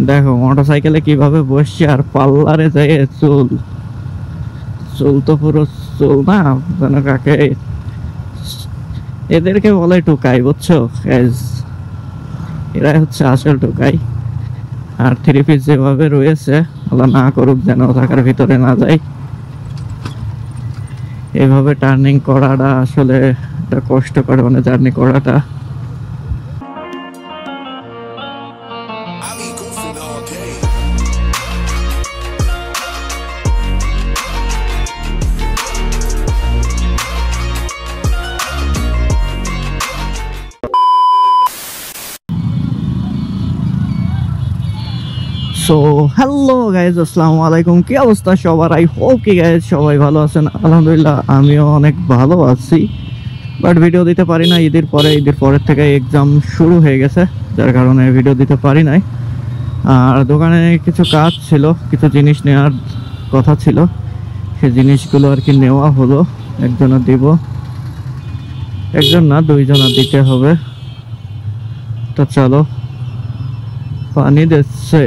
দেখো মোটরসাইকেলে কিভাবে বসছে আর পাল্লারে যায় চুল চুল তো পুরো চুল না যেন কাকে এদেরকে বলে টুকাই বুঝছো গাইস এরাই হচ্ছে আসল টুকাই আর থ্রি পিস যেভাবে রয়েছে আল্লাহ না করুক যেন থাকার ভিতরে না যায় এভাবে টার্নিং করাটা আসলে একটা কষ্টকর মানে জার্নি করাটা সো হ্যালো গাইজ আসসালামু আলাইকুম কি অবস্থা সবার আই হোপ কি গাইজ সবাই ভালো আছেন আলহামদুলিল্লাহ আমিও অনেক ভালো আছি বাট ভিডিও দিতে পারি না ঈদের পরের থেকে এক্সাম শুরু হয়ে গেছে যার কারণে ভিডিও দিতে পারি নাই আর দোকানে কিছু কাজ ছিল কিছু জিনিস নেওয়ার কথা ছিল সেই জিনিসগুলো আর কি নেওয়া হলো একজনের দিব একজন না দুইজনের দিতে হবে তো চলো পানি দিচ্ছে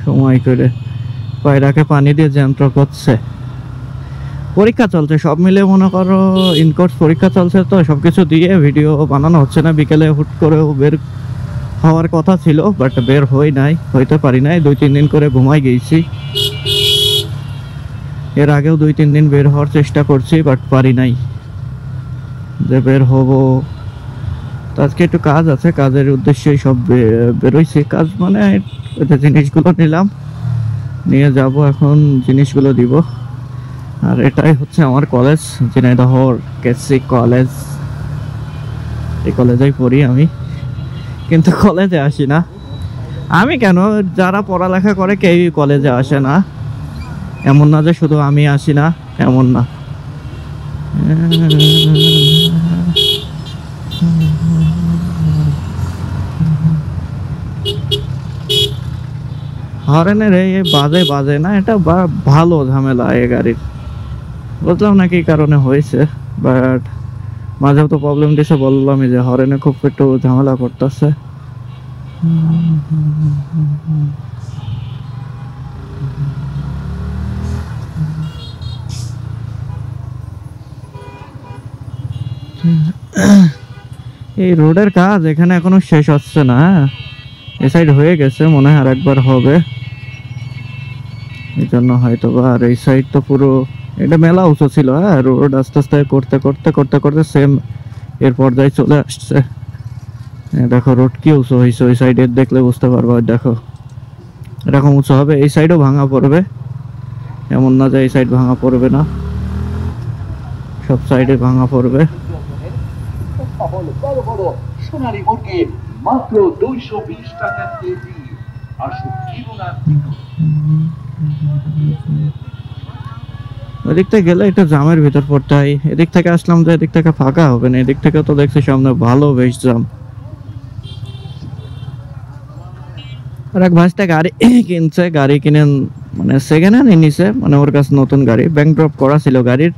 সময় করে পায়রাকে পানি দিয়ে যন্ত্র করছে পরীক্ষা চলছে সব মিলে মনে করো ইনকোর্স পরীক্ষা চলছে তো সবকিছু দিয়ে ভিডিও বানানো হচ্ছে না বিকেলে হুট করে বের হওয়ার কথা ছিল বাট বের হইতে পারি নাই 2-3 দিন করে ঘুমাই গেছি এর আগেও 2-3 দিন বের হওয়ার চেষ্টা করছি বাট পারি নাই যে বের হব আজকে একটু কাজ আছে কাজের উদ্দেশ্যে সব বেরোইছি কাজ মানে এটা জিনিসগুলো নিলাম নিয়ে যাব এখন জিনিসগুলো দিব আর এটাই হচ্ছে আমার কলেজ ঝিনাইদহ কেসি কলেজ এই কলেজেই পড়ি আমি কিন্তু কলেজে আসি না আমি কেন যারা পড়ালেখা করে কেউই কলেজে আসে না এমন না যে শুধু আমি আসি না এমন না হরেনের এই বাজে না এটা ভালো ঝামেলা এই গাড়ির বুঝলাম না কি কারণে হয়েছে বাট মাঝেও তো প্রবলেম দিয়েছে বললামই যে হরেনে খুব একটু ঝামেলা করতেছে এই রোডের কাজ এখানে এখনো শেষ হচ্ছে না এই সাইড হয়ে গেছে মনে হয় আর একবার হবে এই জন্য হয়তো আর এই সাইড তো পুরো এটা মেলা উঁচু ছিল হ্যাঁ রোড আস্তে আস্তে করতে সেম এর পর্যায়ে চলে আসছে দেখো রোড কি উঁচু হয়েছে ওই সাইডে দেখলে বুঝতে পারবো দেখো এরকম উঁচু হবে এই সাইডও ভাঙা পড়বে এমন না যে এই সাইড ভাঙা পড়বে না সব সাইডে ভাঙা পড়বে সোনালী মুরগি মাত্র 220 টাকা কেজি আসুন কিনুন আর ওদিক থেকে গেলে একটা জামের ভিতর পড়তে হয় এদিক থেকে আসলাম যে এদিক থেকে ফাঁকা হবে না এদিক থেকে তো দেখছি সামনে ভালো বেশ জাম আর এক ভাইটা গাড়ি কিনছে গাড়ি কিনে মানে সেকেন্ড হ্যান্ড নিছে মানে ওর কাছে নতুন গাড়ি ব্যাংক ড্রপ করা ছিল গাড়ির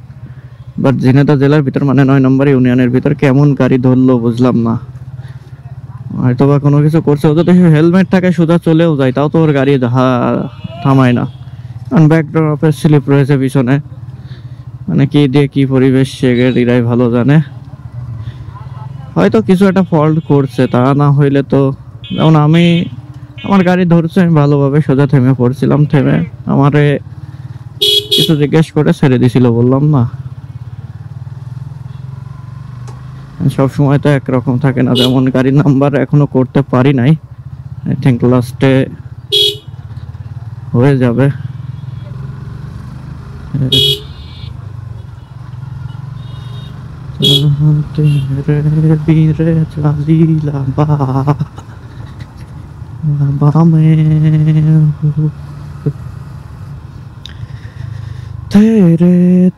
বাট ঝিনাইদহ জেলার ভিতর মানে 9 নম্বর ইউনিয়নের ভিতর কেমন গাড়ি ধরলো বুঝলাম না হয়তো বা কোনো কিছু করছে ও যদি হেলমেট থাকে সোজা চলেও যায় তাও তো ওর গাড়ি থামায় না কারণ ব্যাক ড্রপের স্লিপ রয়েছে পিছনে মানে কি দিয়ে কি পরিবেশ সে গাড়িরাই ভালো জানে হয়তো কিছু একটা ফল্ট করছে তা না হইলে তো যেমন আমার গাড়ি ধরছে আমি ভালোভাবে সোজা থেমে পড়ছিলাম থেমে আমারে কিছু জিজ্ঞেস করে ছেড়ে দিছিল বললাম না সব সময় তো একরকম থাকে না যেমন গাড়ির নাম্বার এখনো করতে পারি নাই আই থিংক লাস্টে হয়ে যাবে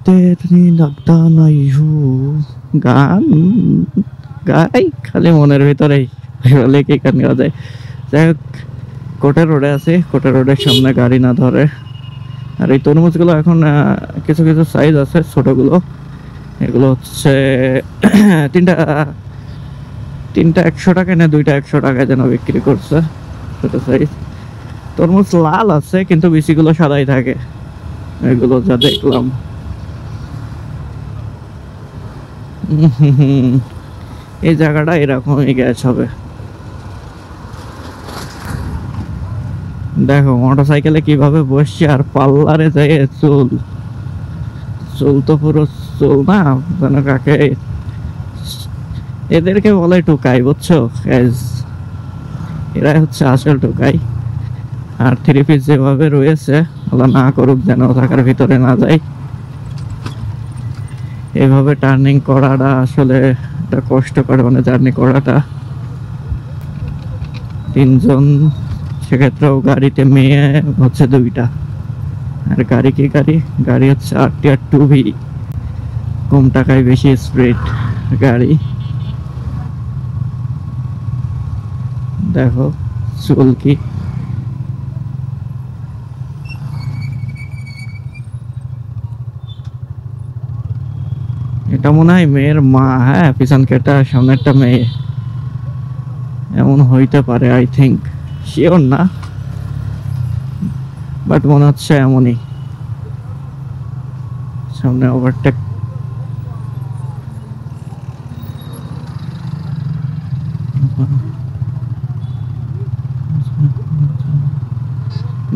তেরে লাগতা নাই গান গাই খালি মনের ভিতরেই বলে কি গান গাওয়া যায় যাই হোক কোটা রোডে আছে কোটা রোডের সামনে গাড়ি না ধরে আর এই তরমুজগুলো এখন কিছু কিছু সাইজ আছে ছোটগুলো এগুলো হচ্ছে তিনটা 100 টাকা না দুইটা 100 টাকা যেন বিক্রি করছে ছোট সাইজ তরমুজ লাল আছে কিন্তু বিচিগুলো সাদাই থাকে, এগুলো যা দেখলাম। এই জায়গাটা এরকমই গ্যাস হবে। দেখো মোটরসাইকেলে কিভাবে বসছে আর পাল্লারে যায় চুল, চুল তো পুরো চুল না যেন কাকে, এদেরকে বলে টুকাই, বুঝছো? এরাই হচ্ছে আসল টুকাই। আর থ্রি পিস যেভাবে রয়েছে আল্লাহ না করুক যেন থাকার ভিতরে না যায়। এভাবে টার্নিং করাটা আসলে একটা কষ্টকর, মানে জার্নি করাটা। তিনজন, সেক্ষেত্রেও গাড়িতে মেয়ে হচ্ছে 2টা। আর গাড়ি কি গাড়ি, গাড়ি হচ্ছে RTR 2V, কম টাকায় বেশি স্পিড গাড়ি। দেখো চুল কি, এটা মনে হয় মেয়ের মা। হ্যাঁ, পিছন কেটা সামনে একটা মেয়ে, এমন হইতে পারে, আই থিঙ্ক, শিওর না, বাট মনে হচ্ছে এমনই। সামনে ওভারটেক,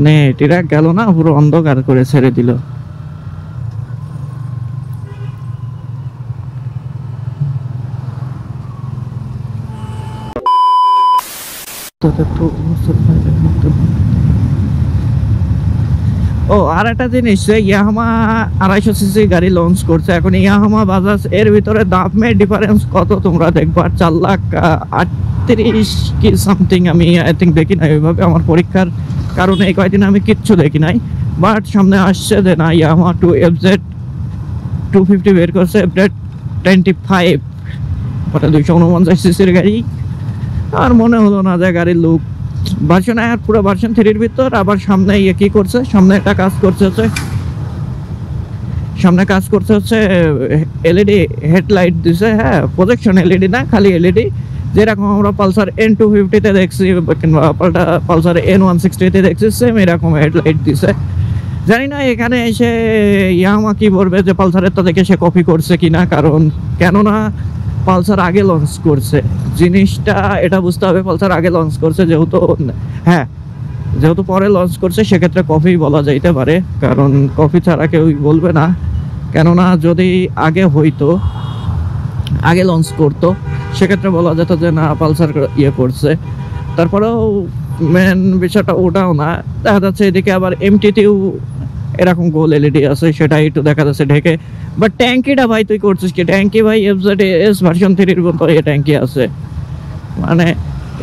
নে টিরাক গেল না, পুরো অন্ধকার করে ছেড়ে দিল। ও আর একটা জিনিস, ইয়ামাহা 250 সিসি গাড়ি লঞ্চ করছে এখন। ইয়ামাহা বাজাজ এর ভিতরে দামের ডিফারেন্স কত তোমরা দেখবা, 4,38,000 কি সামথিং। আমি আই থিঙ্ক দেখি নাই ওইভাবে, আমার পরীক্ষার কারণে এই কয়েকদিন আমি কিচ্ছু দেখি নাই। বাট সামনে আসছে যে না, ইয়ামাহা 2FZ 250 বের করছে, FZ25, ওটা 249 সিসির গাড়ি। আর মনে হলো না যে গাড়ির লুক ভার্সন আর পুরো ভার্সন 3-র ভিতর। আবার সামনে ইয়ে কি করছে, সামনে একটা কাজ করছে হচ্ছে, সামনে কাজ করছে হচ্ছে LED হেডলাইট দিছে। হ্যাঁ, প্রজেকশন LED না, খালি LED, যেরকম আমরা পালসার N250 তে দেখছি কিংবা পালসার N160 তে দেখছি, সেম এরকম হেডলাইট দিছে। জানি না এখানে এসে ইয়ামাহা কি বলবে যে পালসারের তা দেখে সে কপি করছে কিনা, কারণ কেননা পালসার আগে লঞ্চ করছে জিনিসটা, এটা বুঝতে হবে। পালসার আগে লঞ্চ করছে যেহেতু, হ্যাঁ যেহেতু পরে লঞ্চ করছে, সেক্ষেত্রে কপি বলা যাইতে পারে, কারণ কপি ছাড়া কেউ বলবে না। কেননা যদি আগে হইতো, আগে লঞ্চ করতো, সেক্ষেত্রে বলা যেত যে না পালসার ইয়ে করছে। তারপরেও মেন বিষয়টা ওটাও না, দেখা যাচ্ছে এদিকে আবার MT-তেও এরকম গোল LED আছে, সেটাই একটু দেখা যাচ্ছে ঢেকে। বাট ট্যাঙ্কিটা ভাই তুই করছিস কি? ট্যাঙ্কি ভাই FZS ভার্সন 3-র মতো এই ট্যাঙ্কি আছে, মানে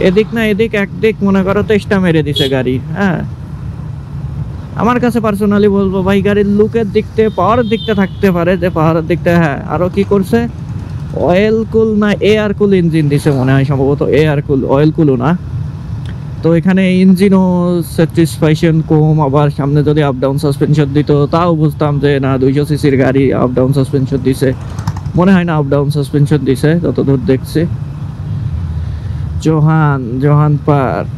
এদিক না এদিক একদিক মনে করো 23টা মেরে দিছে গাড়ি। হ্যাঁ, আমার কাছে পার্সোনালি বলবো ভাই, গাড়ির লুকের দিকতে, পাওয়ারের দিকতে থাকতে পারে যে পাওয়ারের দিকতে। হ্যাঁ, আরো কি করছে, অয়েল কুল না এয়ার কুল ইঞ্জিন দিছে মনে হয়, সম্ভবত এয়ার কুল, অয়েল কুলও না। তো এখানে ইঞ্জিনও স্যাটিসফ্যাকশন কম। আবার সামনে যদি আপ ডাউন সাসপেনশন দিত তাও বুঝতাম যে না 200 সিসির গাড়ি, আপ ডাউন সাসপেনশন দিছে। মনে হয় না আপ ডাউন সাসপেনশন দিছে যতদূর দেখছি। জোহান পার্ক,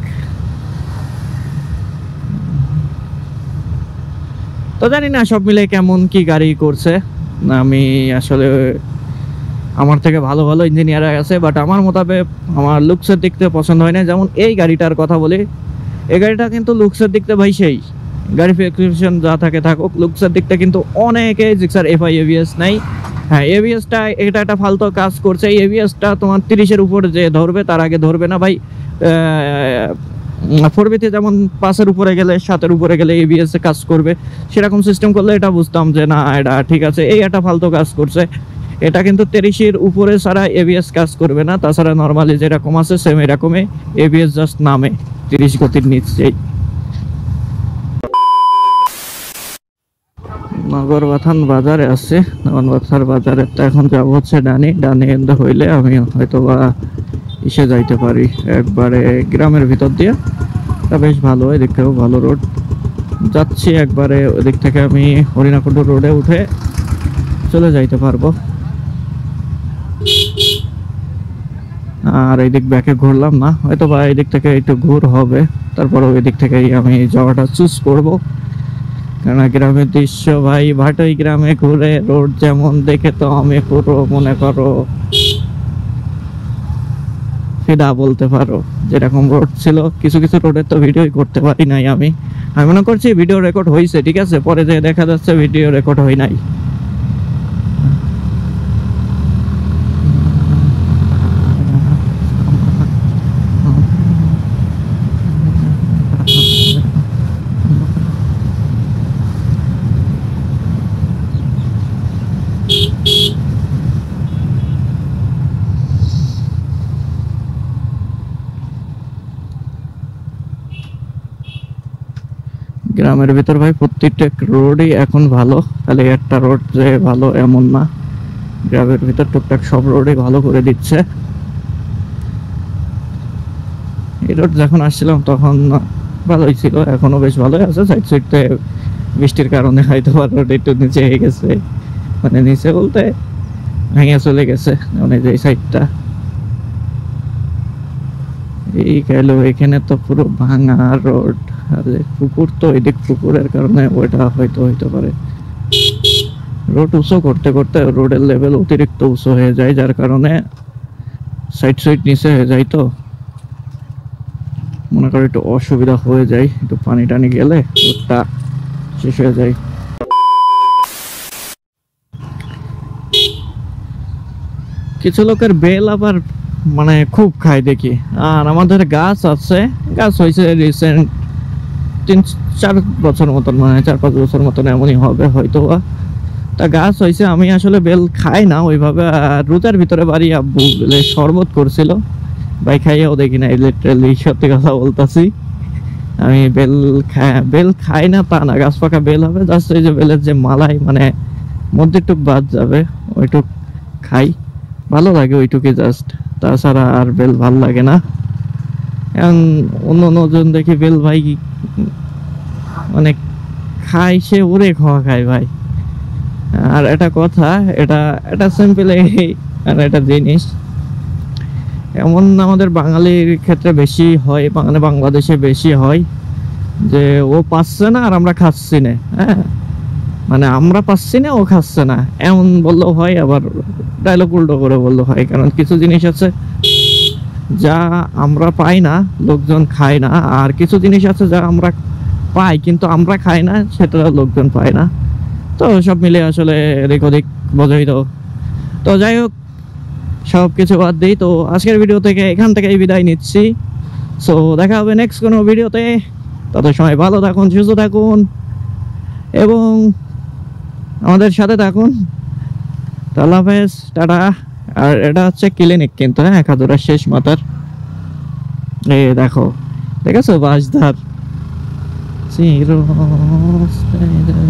তো জানি না সব মিলে কেমন কি গাড়ি করছে। আমি আসলে, আমার থেকে ভালো ভালো ইঞ্জিনিয়ার আছে, বাট আমার মোতাবেক আমার লুকসের দিক থেকে পছন্দ হয় না। যেমন এই গাড়িটার কথা বলি, এই গাড়িটা কিন্তু লুকসের দিক থেকে ভাই সেই, গাড়ি ফিক্সেশন যা থাকে থাকুক, লুকসের দিকটা কিন্তু অনেকে জিক্সার FI ABS নাই। হ্যাঁ, ABS-টা এটা একটা ফালতু কাজ করছে। এই ABS-টা তোমার 30-এর উপরে যে ধরবে তার আগে ধরবে না ভাই। 4B-তে যেমন 5-এর উপরে গেলে 7-এর উপরে গেলে ABS-এ কাজ করবে, সেরকম সিস্টেম করলে এটা বুঝতাম যে না এটা ঠিক আছে। এই একটা ফালতু কাজ করছে। এটা কিন্তু 30-এর উপরে ছাড়া ABS কাজ করবে না, তাছাড়া নর্মালি যেরকম আছে সেম এরকমই ABS জাস্ট নামে 30 গতির নিচেই। নগরবাথান বাজারে আছে, নগরবাথান বাজারে তো এখন যাব হচ্ছে ডানে হইলে আমি হয়তো বা এসে যাইতে পারি একবারে গ্রামের ভিতর দিয়ে। তা বেশ ভালো, এদিক থেকেও ভালো রোড যাচ্ছি। একবারে ওদিক থেকে আমি হরিণাকুণ্ড রোডে উঠে চলে যাইতে পারবো। আর এই দিক ব্যাকে ঘুরলাম না, হয়তো বা এই দিক থেকে একটু ঘুর হবে, তারপরে ওই দিক থেকেই আমি যাওয়াটা চুজ করব। কারণ গ্রামের দৃশ্য ভাই, ভাটই গ্রামে ঘুরে রোড যেমন দেখে তো আমি পুরো মনে করো ফিদা বলতে পারো। যেরকম রোড ছিল, কিছু কিছু রোডের তো ভিডিওই করতে পারি নাই আমি মনে করছি ভিডিও রেকর্ড হয়েছে, ঠিক আছে, পরে যে দেখা যাচ্ছে ভিডিও রেকর্ড হয় নাই। গ্রামের ভিতর ভাই প্রত্যেকটা রোডই এখন ভালো, খালি একটা রোড যে ভালো এমন না, গ্রামের ভিতর টুকটাক সব রোডই ভালো করে দিচ্ছে। এই রোড যখন আসছিলাম তখন ভালোই ছিল, এখনো বেশ ভালোই আছে। সাইড সাইডতে বৃষ্টির কারণে হয়তো রোড একটু নিচে হয়ে গেছে, মানে নিচে বলতে ভেঙে চলে গেছে, মানে যে সাইডটা এই গেল। এখানে তো পুরো ভাঙা রোড, আর পুকুর তো এদিক, পুকুরের কারণে ওইটা হয়তো হইতে পারে। রোড উঁচু করতে করতে রোডের লেভেল অতিরিক্ত উঁচু হয়ে যায়, যার কারণে সাইড সাইড নিচে হয়ে যায়, তো মনে করো একটু অসুবিধা হয়ে যায়। একটু পানি টানি গেলে রোডটা শেষ হয়ে যায়। কিছু লোকের বেল আবার মানে খুব খায় দেখি, আর আমাদের গাছ আছে, গাছ হয়েছে রিসেন্ট 3-4 বছর মতন, মানে 4-5 বছর মতন এমনই হবে হয়তো। তা গাছ হয়েছে, আমি আসলে বেল খাই না ওইভাবে। আর রোজার ভিতরে বাড়ি আব্বু বেলের শরবত করছিল, ভাই খাইয়াও দেখি না, লিটারালি সত্যি কথা বলতাছি। আমি বেল খাই না তা না, গাছ পাকা বেল হবে, জাস্ট এই যে বেলের যে মালাই, মানে মধ্যে টুক বাদ যাবে, ওইটুক খাই, ভালো লাগে ওইটুকুই জাস্ট। তাছাড়া আর বেল ভাল লাগে না। এখন অন্য জন দেখি বেল ভাই মানে খাই, সে উড়ে খাওয়া খায় ভাই। আর এটা কথা, এটা সিম্পল আর এটা জিনিস এমন আমাদের বাঙালির ক্ষেত্রে বেশি হয়, মানে বাংলাদেশে বেশি হয় যে ও পাচ্ছে না আর আমরা খাচ্ছি না। হ্যাঁ, মানে আমরা পাচ্ছি না, ও খাচ্ছে না, এমন বললেও হয়, আবার ডায়লগ উল্টো করে বললেও হয়। কারণ কিছু জিনিস আছে যা আমরা পাই না, লোকজন খায় না, আর কিছু জিনিস আছে যা আমরা পাই কিন্তু আমরা খাই না, সেটা লোকজন পায় না। তো সব মিলে আসলে এদিক ওদিক বোঝাই তো। তো যাই হোক, সব কিছু বাদ দিই, তো আজকের ভিডিও থেকে এখান থেকেই বিদায় নিচ্ছি। সো দেখা হবে নেক্সট কোনো ভিডিওতে। তত সময় ভালো থাকুন, সুস্থ থাকুন এবং আমাদের সাথে থাকুন। আল্লাহ হাফেজ, টাটা। আর এটা হচ্ছে ক্লিনিক কিন্তু, হ্যাঁ, খাদুরার শেষ মাথার। এই দেখো, দেখেছো বাঁশধার।